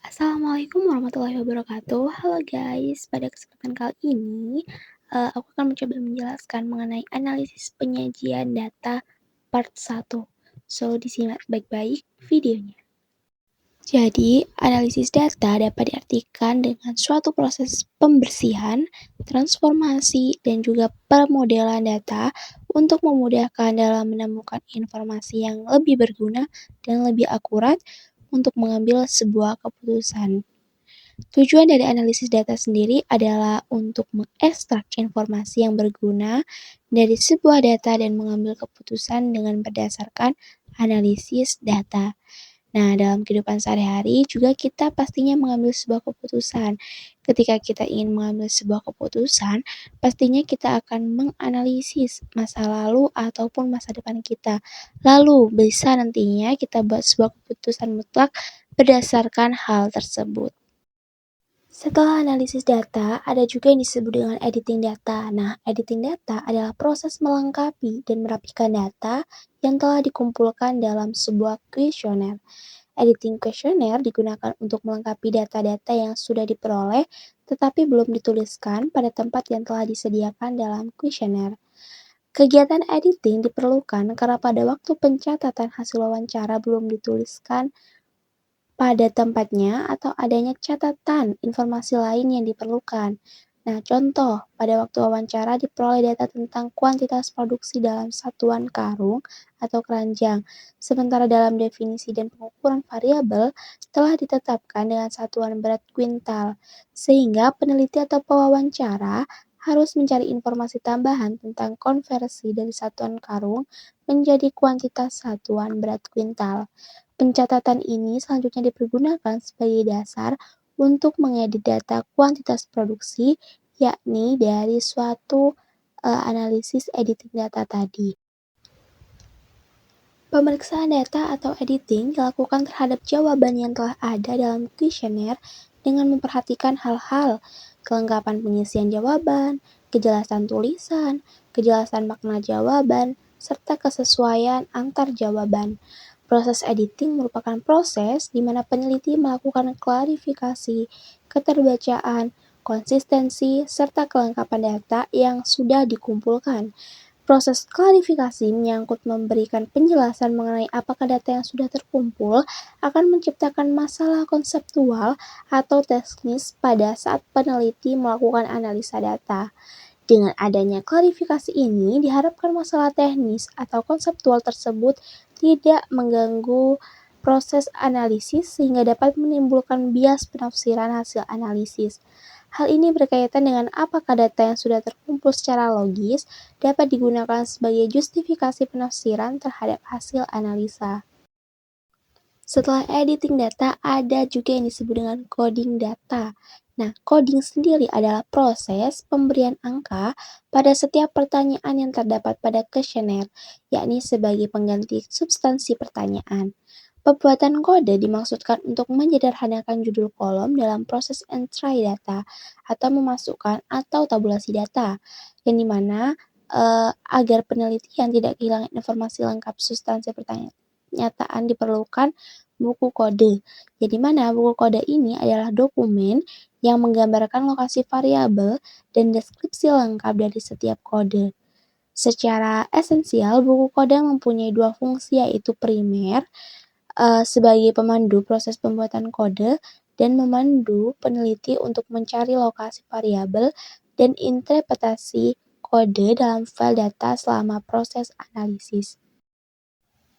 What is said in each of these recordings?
Assalamualaikum warahmatullahi wabarakatuh. Halo guys, pada kesempatan kali ini, aku akan mencoba menjelaskan mengenai analisis penyajian data part 1. So, disimak baik-baik videonya. Jadi, analisis data dapat diartikan dengan suatu proses pembersihan, transformasi, dan juga pemodelan data untuk memudahkan dalam menemukan informasi yang lebih berguna dan lebih akurat untuk mengambil sebuah keputusan. Tujuan dari analisis data sendiri adalah untuk mengekstrak informasi yang berguna dari sebuah data dan mengambil keputusan dengan berdasarkan analisis data. Nah, dalam kehidupan sehari-hari juga kita pastinya mengambil sebuah keputusan. Ketika kita ingin mengambil sebuah keputusan, pastinya kita akan menganalisis masa lalu ataupun masa depan kita. Lalu, bisa nantinya kita buat sebuah keputusan mutlak berdasarkan hal tersebut. Setelah analisis data, ada juga yang disebut dengan editing data. Nah, editing data adalah proses melengkapi dan merapikan data yang telah dikumpulkan dalam sebuah kuesioner. Editing kuesioner digunakan untuk melengkapi data-data yang sudah diperoleh tetapi belum dituliskan pada tempat yang telah disediakan dalam kuesioner. Kegiatan editing diperlukan karena pada waktu pencatatan hasil wawancara belum dituliskan pada tempatnya atau adanya catatan informasi lain yang diperlukan. Nah, contoh, pada waktu wawancara diperoleh data tentang kuantitas produksi dalam satuan karung atau keranjang, sementara dalam definisi dan pengukuran variabel telah ditetapkan dengan satuan berat kuintal, sehingga peneliti atau pewawancara harus mencari informasi tambahan tentang konversi dari satuan karung menjadi kuantitas satuan berat kuintal. Pencatatan ini selanjutnya dipergunakan sebagai dasar untuk mengedit data kuantitas produksi, yakni dari suatu analisis editing data tadi. Pemeriksaan data atau editing dilakukan terhadap jawaban yang telah ada dalam kuesioner dengan memperhatikan hal-hal kelengkapan pengisian jawaban, kejelasan tulisan, kejelasan makna jawaban, serta kesesuaian antar jawaban. Proses editing merupakan proses di mana peneliti melakukan klarifikasi, keterbacaan, konsistensi, serta kelengkapan data yang sudah dikumpulkan. Proses klarifikasi menyangkut memberikan penjelasan mengenai apakah data yang sudah terkumpul akan menciptakan masalah konseptual atau teknis pada saat peneliti melakukan analisa data. Dengan adanya klarifikasi ini, diharapkan masalah teknis atau konseptual tersebut tidak mengganggu proses analisis sehingga dapat menimbulkan bias penafsiran hasil analisis. Hal ini berkaitan dengan apakah data yang sudah terkumpul secara logis dapat digunakan sebagai justifikasi penafsiran terhadap hasil analisa. Setelah editing data, ada juga yang disebut dengan coding data. Nah, coding sendiri adalah proses pemberian angka pada setiap pertanyaan yang terdapat pada kuesioner, yakni sebagai pengganti substansi pertanyaan. Pembuatan kode dimaksudkan untuk menyederhanakan judul kolom dalam proses entry data atau memasukkan atau tabulasi data, yang dimana agar penelitian tidak kehilangan informasi lengkap substansi pernyataan diperlukan buku kode. Jadi mana buku kode ini adalah dokumen yang menggambarkan lokasi variabel dan deskripsi lengkap dari setiap kode. Secara esensial, buku kode mempunyai dua fungsi yaitu primer sebagai pemandu proses pembuatan kode dan memandu peneliti untuk mencari lokasi variabel dan interpretasi kode dalam file data selama proses analisis.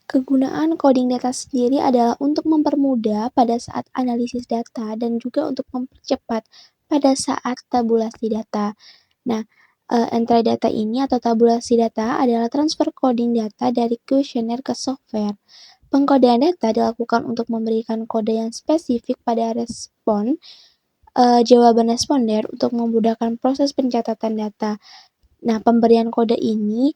Kegunaan coding data sendiri adalah untuk mempermudah pada saat analisis data dan juga untuk mempercepat pada saat tabulasi data. Nah, entry data ini atau tabulasi data adalah transfer coding data dari kuesioner ke software. Pengkodean data dilakukan untuk memberikan kode yang spesifik pada respon jawaban responder untuk memudahkan proses pencatatan data. Nah, pemberian kode ini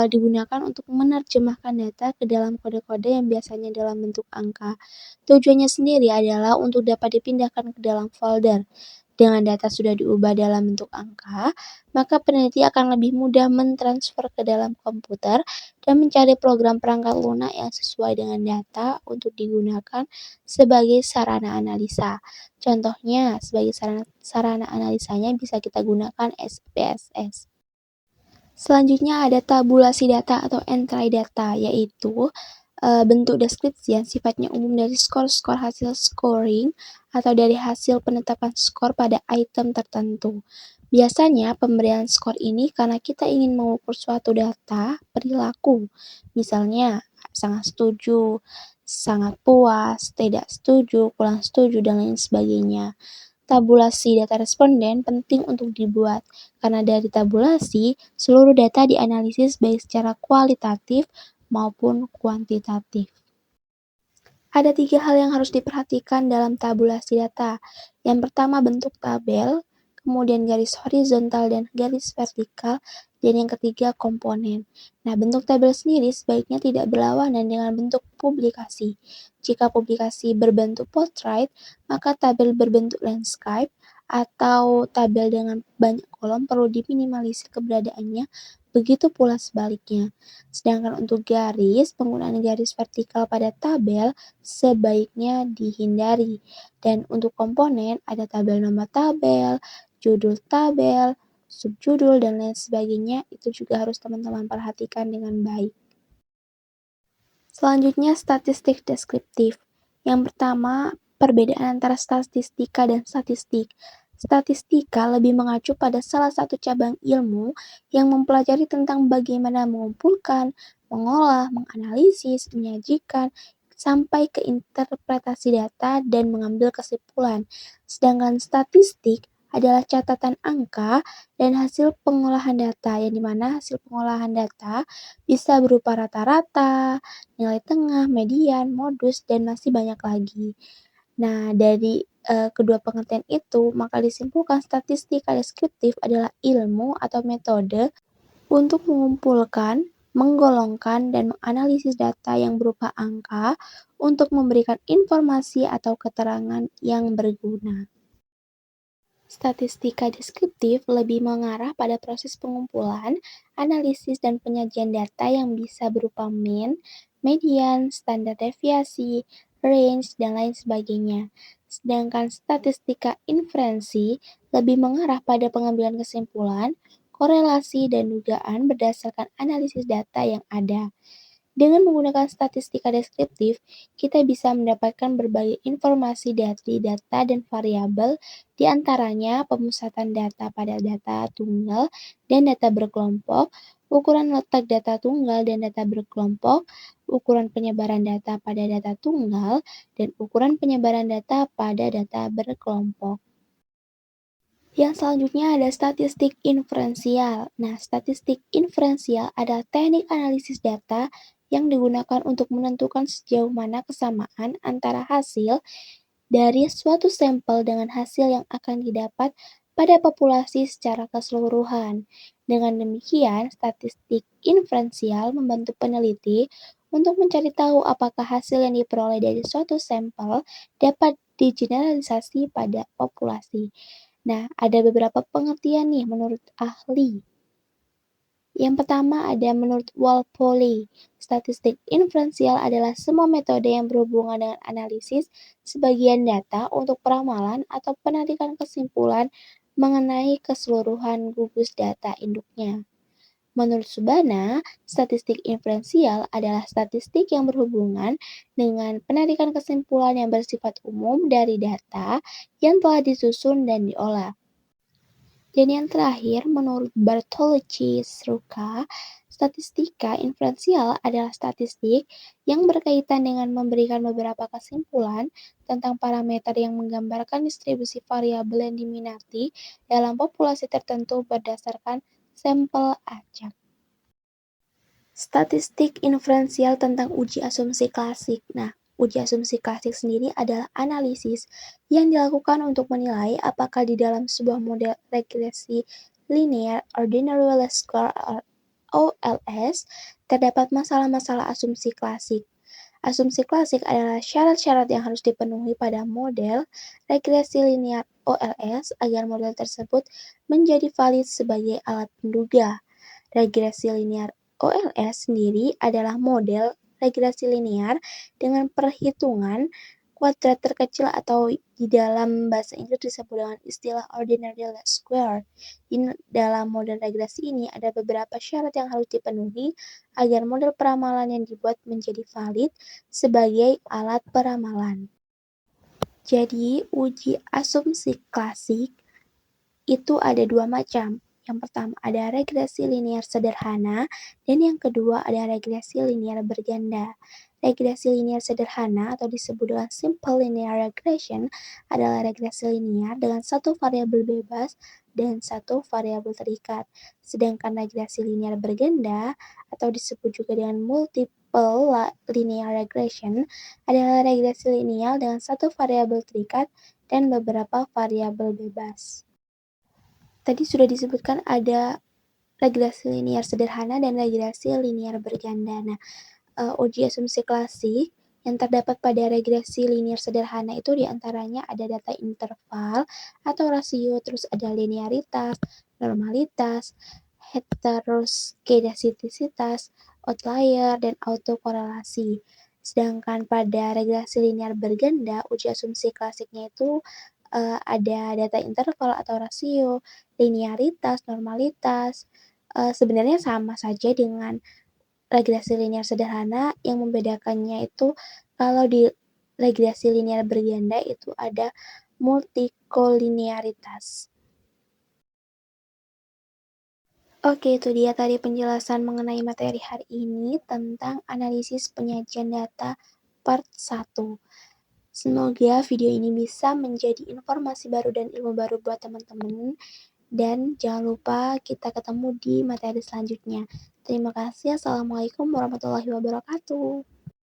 digunakan untuk menerjemahkan data ke dalam kode-kode yang biasanya dalam bentuk angka. Tujuannya sendiri adalah untuk dapat dipindahkan ke dalam folder. Dengan data sudah diubah dalam bentuk angka, maka peneliti akan lebih mudah mentransfer ke dalam komputer dan mencari program perangkat lunak yang sesuai dengan data untuk digunakan sebagai sarana analisa. Contohnya, sebagai sarana analisanya bisa kita gunakan SPSS. Selanjutnya ada tabulasi data atau entry data, yaitu bentuk deskripsi yang sifatnya umum dari skor-skor hasil scoring atau dari hasil penetapan skor pada item tertentu. Biasanya pemberian skor ini karena kita ingin mengukur suatu data perilaku, misalnya sangat setuju, sangat puas, tidak setuju, kurang setuju, dan lain sebagainya. Tabulasi data responden penting untuk dibuat, karena dari tabulasi, seluruh data dianalisis baik secara kualitatif maupun kuantitatif. Ada 3 hal yang harus diperhatikan dalam tabulasi data. Yang pertama bentuk tabel, kemudian garis horizontal dan garis vertikal, dan yang ketiga komponen. Nah, bentuk tabel sendiri sebaiknya tidak berlawanan dengan bentuk publikasi. Jika publikasi berbentuk portrait, maka tabel berbentuk landscape atau tabel dengan banyak kolom perlu diminimalisir keberadaannya, begitu pula sebaliknya. Sedangkan untuk garis, penggunaan garis vertikal pada tabel sebaiknya dihindari. Dan untuk komponen, ada tabel nama tabel, judul tabel, subjudul, dan lain sebagainya, itu juga harus teman-teman perhatikan dengan baik. Selanjutnya, statistik deskriptif. Yang pertama, perbedaan antara statistika dan statistik. Statistika lebih mengacu pada salah satu cabang ilmu yang mempelajari tentang bagaimana mengumpulkan, mengolah, menganalisis, menyajikan, sampai ke interpretasi data dan mengambil kesimpulan. Sedangkan statistik adalah catatan angka dan hasil pengolahan data, yang dimana hasil pengolahan data bisa berupa rata-rata, nilai tengah, median, modus, dan masih banyak lagi. Nah, dari kedua pengertian itu, maka disimpulkan statistika deskriptif adalah ilmu atau metode untuk mengumpulkan, menggolongkan, dan menganalisis data yang berupa angka untuk memberikan informasi atau keterangan yang berguna. Statistika deskriptif lebih mengarah pada proses pengumpulan, analisis, dan penyajian data yang bisa berupa mean, median, standar deviasi, range, dan lain sebagainya. Sedangkan statistika inferensi lebih mengarah pada pengambilan kesimpulan, korelasi, dan dugaan berdasarkan analisis data yang ada. Dengan menggunakan statistika deskriptif, kita bisa mendapatkan berbagai informasi dari data dan variabel, di antaranya pemusatan data pada data tunggal dan data berkelompok, ukuran letak data tunggal dan data berkelompok, ukuran penyebaran data pada data tunggal, dan ukuran penyebaran data pada data berkelompok. Yang selanjutnya ada statistik inferensial. Nah, statistik inferensial adalah teknik analisis data yang digunakan untuk menentukan sejauh mana kesamaan antara hasil dari suatu sampel dengan hasil yang akan didapat pada populasi secara keseluruhan. Dengan demikian, statistik inferensial membantu peneliti untuk mencari tahu apakah hasil yang diperoleh dari suatu sampel dapat digeneralisasi pada populasi. Nah, ada beberapa pengertian nih menurut ahli. Yang pertama ada menurut Walpole, statistik inferensial adalah semua metode yang berhubungan dengan analisis sebagian data untuk peramalan atau penarikan kesimpulan mengenai keseluruhan gugus data induknya. Menurut Subana, statistik inferensial adalah statistik yang berhubungan dengan penarikan kesimpulan yang bersifat umum dari data yang telah disusun dan diolah. Dan yang terakhir, menurut Bartolucci Sruka, statistika inferensial adalah statistik yang berkaitan dengan memberikan beberapa kesimpulan tentang parameter yang menggambarkan distribusi variabel yang diminati dalam populasi tertentu berdasarkan sampel acak. Statistik inferensial tentang uji asumsi klasik. Nah, uji asumsi klasik sendiri adalah analisis yang dilakukan untuk menilai apakah di dalam sebuah model regresi linear ordinary least square OLS terdapat masalah-masalah asumsi klasik. Asumsi klasik adalah syarat-syarat yang harus dipenuhi pada model regresi linear OLS agar model tersebut menjadi valid sebagai alat penduga. Regresi linear OLS sendiri adalah model regresi linear dengan perhitungan kuadrat terkecil atau di dalam bahasa Inggris disebut dengan istilah ordinary least square. Dalam model regresi ini ada beberapa syarat yang harus dipenuhi agar model peramalan yang dibuat menjadi valid sebagai alat peramalan. Jadi, uji asumsi klasik itu ada dua macam. Yang pertama ada regresi linear sederhana, dan yang kedua ada regresi linear berganda. Regresi linear sederhana atau disebut dengan simple linear regression adalah regresi linear dengan satu variabel bebas dan satu variabel terikat. Sedangkan regresi linear berganda atau disebut juga dengan multiple linear regression adalah regresi linear dengan satu variabel terikat dan beberapa variabel bebas. Tadi sudah disebutkan ada regresi linear sederhana dan regresi linear berganda. Nah, uji asumsi klasik yang terdapat pada regresi linear sederhana itu diantaranya ada data interval atau rasio, terus ada linearitas, normalitas, heteroskedastisitas, outlier, dan autokorelasi. Sedangkan pada regresi linear berganda, uji asumsi klasiknya itu ada data interval atau rasio, linearitas, normalitas. Sebenarnya sama saja dengan regresi linear sederhana, yang membedakannya itu kalau di regresi linear berganda itu ada multikolinearitas. Oke, itu dia tadi penjelasan mengenai materi hari ini tentang analisis penyajian data part 1. Semoga video ini bisa menjadi informasi baru dan ilmu baru buat teman-teman. Dan jangan lupa kita ketemu di materi selanjutnya. Terima kasih. Assalamualaikum warahmatullahi wabarakatuh.